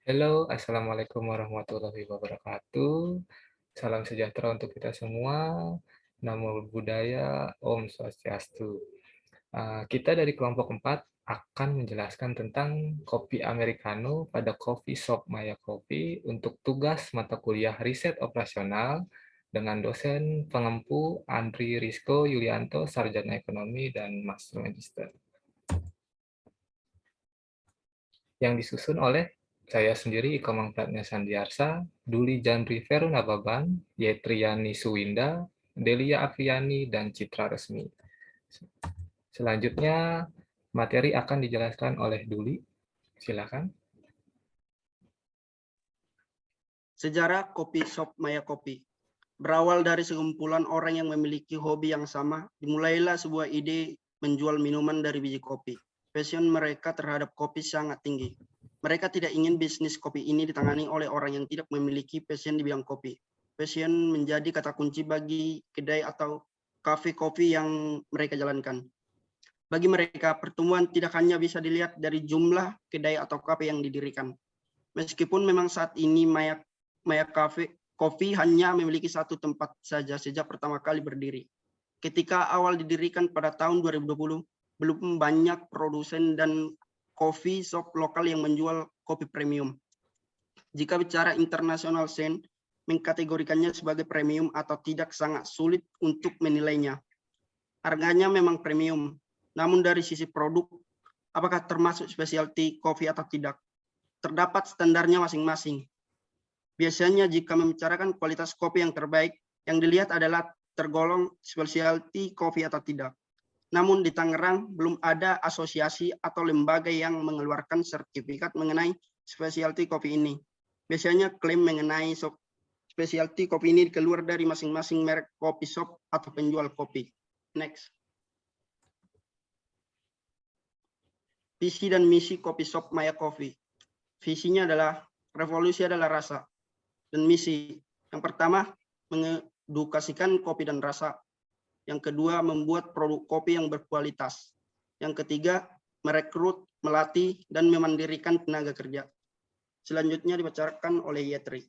Halo, assalamualaikum warahmatullahi wabarakatuh. Salam sejahtera untuk kita semua. Namo Buddhaya, Om Swastiastu. Kita dari kelompok 4 akan menjelaskan tentang kopi americano pada Coffee Shop Maya Kopi untuk tugas mata kuliah riset operasional dengan dosen pengempu Andri Rizko Yulianto, Sarjana Ekonomi dan Master Magister, yang disusun oleh saya sendiri, Iko Mangpratnya Sandiarsa, Duli Jandri Verunababan, Yetriani Suwinda, Delia Afriani, dan Citra Resmi. Selanjutnya, materi akan dijelaskan oleh Duli. Silakan. Sejarah Kopi Shop Maya Kopi. Berawal dari sekumpulan orang yang memiliki hobi yang sama, dimulailah sebuah ide menjual minuman dari biji kopi. Passion mereka terhadap kopi sangat tinggi. Mereka tidak ingin bisnis kopi ini ditangani oleh orang yang tidak memiliki passion di bidang kopi. Passion menjadi kata kunci bagi kedai atau kafe kopi yang mereka jalankan. Bagi mereka, pertumbuhan tidak hanya bisa dilihat dari jumlah kedai atau kafe yang didirikan. Meskipun memang saat ini Maya Cafe Coffee hanya memiliki satu tempat saja sejak pertama kali berdiri. Ketika awal didirikan pada tahun 2020, belum banyak produsen dan coffee shop lokal yang menjual kopi premium. Jika bicara international scene, mengkategorikannya sebagai premium atau tidak sangat sulit untuk menilainya. Harganya memang premium, namun dari sisi produk, apakah termasuk specialty coffee atau tidak? Terdapat standarnya masing-masing. Biasanya jika membicarakan kualitas kopi yang terbaik, yang dilihat adalah tergolong specialty coffee atau tidak. Namun di Tangerang belum ada asosiasi atau lembaga yang mengeluarkan sertifikat mengenai specialty coffee ini. Biasanya klaim mengenai specialty kopi ini keluar dari masing-masing merek kopi shop atau penjual kopi. Next. Visi dan misi kopi shop Maya Coffee. Visinya adalah revolusi adalah rasa. Dan misi yang pertama mengedukasikan kopi dan rasa. Yang kedua membuat produk kopi yang berkualitas. Yang ketiga merekrut, melatih, dan memandirikan tenaga kerja. Selanjutnya dibacakan oleh Yetri.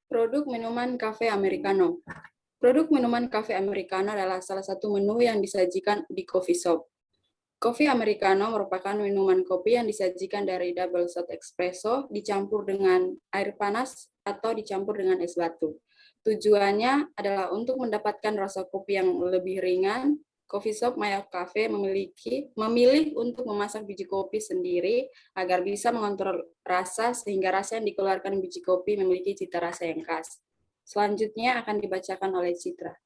Produk minuman kafe americano. Produk minuman kafe americano adalah salah satu menu yang disajikan di coffee shop. Kopi americano merupakan minuman kopi yang disajikan dari double shot espresso dicampur dengan air panas atau dicampur dengan es batu. Tujuannya adalah untuk mendapatkan rasa kopi yang lebih ringan. Coffee shop Maya Cafe memilih untuk memasak biji kopi sendiri agar bisa mengontrol rasa sehingga rasa yang dikeluarkan biji kopi memiliki cita rasa yang khas. Selanjutnya akan dibacakan oleh Citra.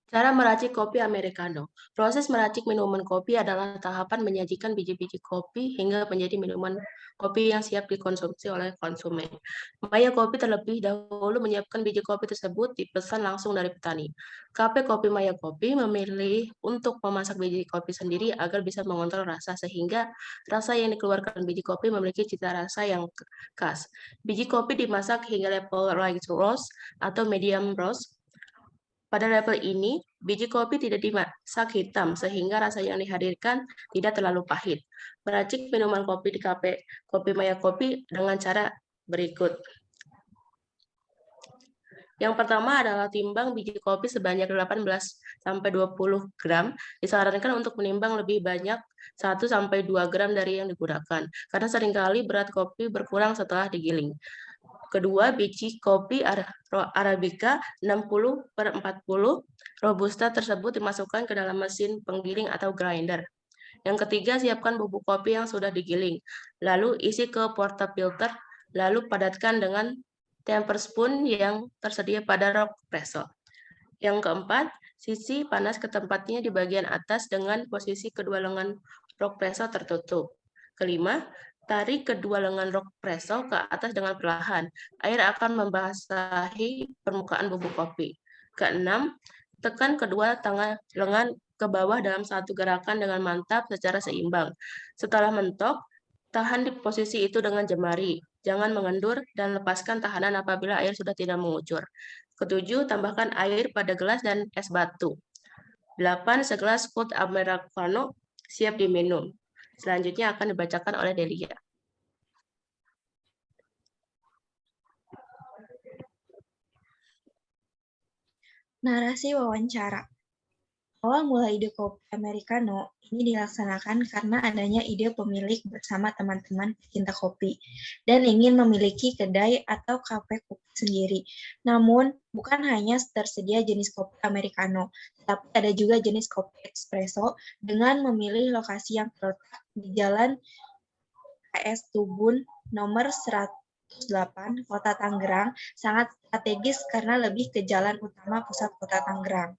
Cara meracik kopi americano. Proses meracik minuman kopi adalah tahapan menyajikan biji-biji kopi hingga menjadi minuman kopi yang siap dikonsumsi oleh konsumen. Maya Kopi terlebih dahulu menyiapkan biji kopi tersebut dipesan langsung dari petani. Kafe Kopi Maya Kopi memilih untuk memasak biji kopi sendiri agar bisa mengontrol rasa sehingga rasa yang dikeluarkan biji kopi memiliki cita rasa yang khas. Biji kopi dimasak hingga level light roast atau medium roast. Pada level ini, biji kopi tidak dimasak hitam sehingga rasa yang dihadirkan tidak terlalu pahit. Meracik minuman kopi di kafe Kopi Maya Kopi dengan cara berikut. Yang pertama adalah timbang biji kopi sebanyak 18-20 gram. Disarankan untuk menimbang lebih banyak 1-2 gram dari yang digunakan, karena seringkali berat kopi berkurang setelah digiling. Kedua, biji kopi Arabica 60/40 Robusta tersebut dimasukkan ke dalam mesin penggiling atau grinder. Yang ketiga, siapkan bubuk kopi yang sudah digiling. Lalu isi ke portafilter, lalu padatkan dengan tablespoon yang tersedia pada rock presso. Yang keempat, sisi panas ke tempatnya di bagian atas dengan posisi kedua lengan rock presso tertutup. Kelima, tarik kedua lengan rock presso ke atas dengan perlahan. Air akan membasahi permukaan bubuk kopi. Keenam, tekan kedua lengan ke bawah dalam satu gerakan dengan mantap secara seimbang. Setelah mentok, tahan di posisi itu dengan jemari. Jangan mengendur dan lepaskan tahanan apabila air sudah tidak mengucur. Ketujuh, tambahkan air pada gelas dan es batu. 8. Segelas Cold Americano siap diminum. Selanjutnya akan dibacakan oleh Delia. Narasi wawancara. Awal mula ide kopi Americano ini dilaksanakan karena adanya ide pemilik bersama teman-teman pecinta kopi dan ingin memiliki kedai atau kafe kopi sendiri. Namun, bukan hanya tersedia jenis kopi Americano, tetapi ada juga jenis kopi espresso dengan memilih lokasi yang terletak di Jalan KS Tubun nomor 108, Kota Tangerang, sangat strategis karena lebih ke jalan utama pusat Kota Tangerang.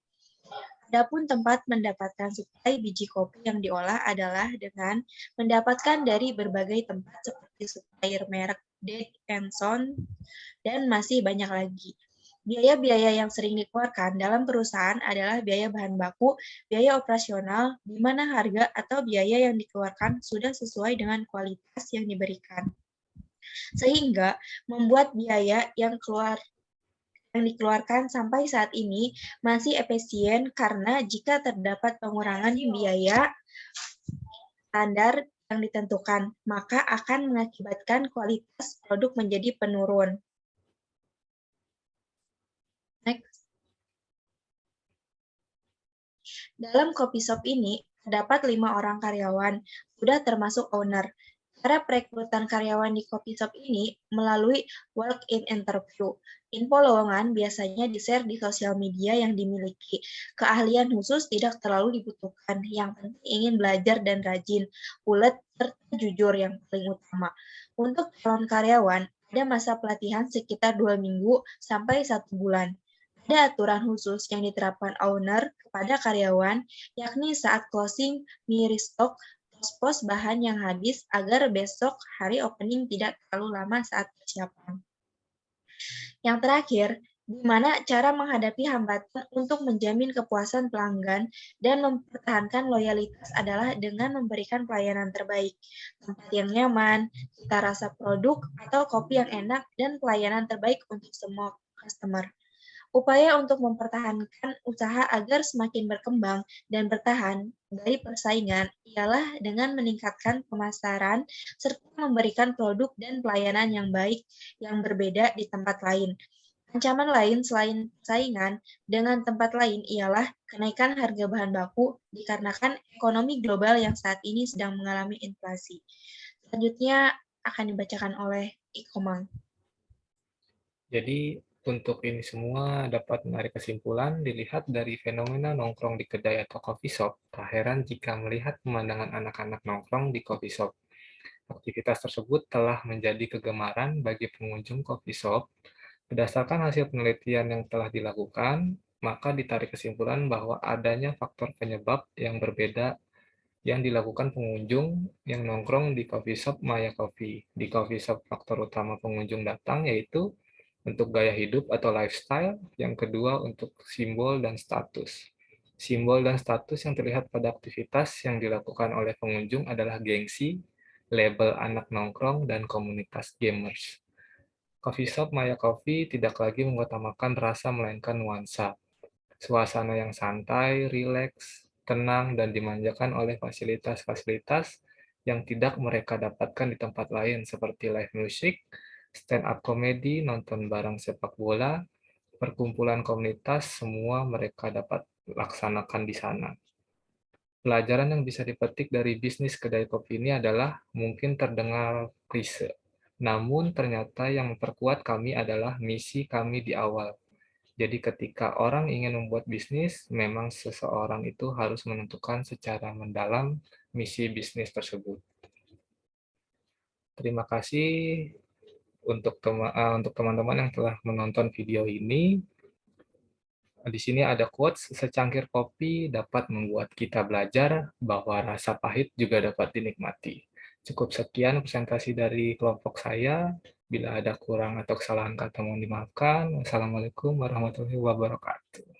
Adapun tempat mendapatkan suplai biji kopi yang diolah adalah dengan mendapatkan dari berbagai tempat seperti supplier merek Dead and Son dan masih banyak lagi. Biaya-biaya yang sering dikeluarkan dalam perusahaan adalah biaya bahan baku, biaya operasional, di mana harga atau biaya yang dikeluarkan sudah sesuai dengan kualitas yang diberikan. Sehingga membuat biaya yang dikeluarkan sampai saat ini masih efisien karena jika terdapat pengurangan biaya standar yang ditentukan, maka akan mengakibatkan kualitas produk menjadi penurun. Next. Dalam coffee shop ini, terdapat 5 orang karyawan, sudah termasuk owner. Cara perekrutan karyawan di coffee shop ini melalui walk-in interview. Info lowongan biasanya di-share di sosial media yang dimiliki. Keahlian khusus tidak terlalu dibutuhkan, yang penting ingin belajar dan rajin, ulet, serta jujur yang paling utama. Untuk calon karyawan, ada masa pelatihan sekitar 2 minggu sampai 1 bulan. Ada aturan khusus yang diterapkan owner kepada karyawan, yakni saat closing, restock, pos-pos bahan yang habis agar besok hari opening tidak terlalu lama saat persiapan. Yang terakhir, di mana cara menghadapi hambatan untuk menjamin kepuasan pelanggan dan mempertahankan loyalitas adalah dengan memberikan pelayanan terbaik, tempat yang nyaman, cita rasa produk atau kopi yang enak, dan pelayanan terbaik untuk semua customer. Upaya untuk mempertahankan usaha agar semakin berkembang dan bertahan dari persaingan ialah dengan meningkatkan pemasaran serta memberikan produk dan pelayanan yang baik yang berbeda di tempat lain. Ancaman lain selain persaingan dengan tempat lain ialah kenaikan harga bahan baku dikarenakan ekonomi global yang saat ini sedang mengalami inflasi. Selanjutnya akan dibacakan oleh Ikomang. Jadi untuk ini semua dapat menarik kesimpulan dilihat dari fenomena nongkrong di kedai atau coffee shop. Tak heran jika melihat pemandangan anak-anak nongkrong di coffee shop. Aktivitas tersebut telah menjadi kegemaran bagi pengunjung coffee shop. Berdasarkan hasil penelitian yang telah dilakukan, maka ditarik kesimpulan bahwa adanya faktor penyebab yang berbeda yang dilakukan pengunjung yang nongkrong di coffee shop Maya Coffee. Di coffee shop, faktor utama pengunjung datang yaitu untuk gaya hidup atau lifestyle, yang kedua untuk simbol dan status. Simbol dan status yang terlihat pada aktivitas yang dilakukan oleh pengunjung adalah gengsi, label anak nongkrong, dan komunitas gamers. Coffee shop Maya Coffee tidak lagi mengutamakan rasa melainkan nuansa. Suasana yang santai, rileks, tenang, dan dimanjakan oleh fasilitas-fasilitas yang tidak mereka dapatkan di tempat lain seperti live music, stand-up comedy, nonton bareng sepak bola, perkumpulan komunitas, semua mereka dapat laksanakan di sana. Pelajaran yang bisa dipetik dari bisnis kedai kopi ini adalah mungkin terdengar klise, namun ternyata yang memperkuat kami adalah misi kami di awal. Jadi ketika orang ingin membuat bisnis, memang seseorang itu harus menentukan secara mendalam misi bisnis tersebut. Terima kasih untuk teman-teman yang telah menonton video ini. Di sini ada quotes, secangkir kopi dapat membuat kita belajar bahwa rasa pahit juga dapat dinikmati. Cukup sekian presentasi dari kelompok saya. Bila ada kurang atau kesalahan kata mohon dimaafkan. Wassalamualaikum warahmatullahi wabarakatuh.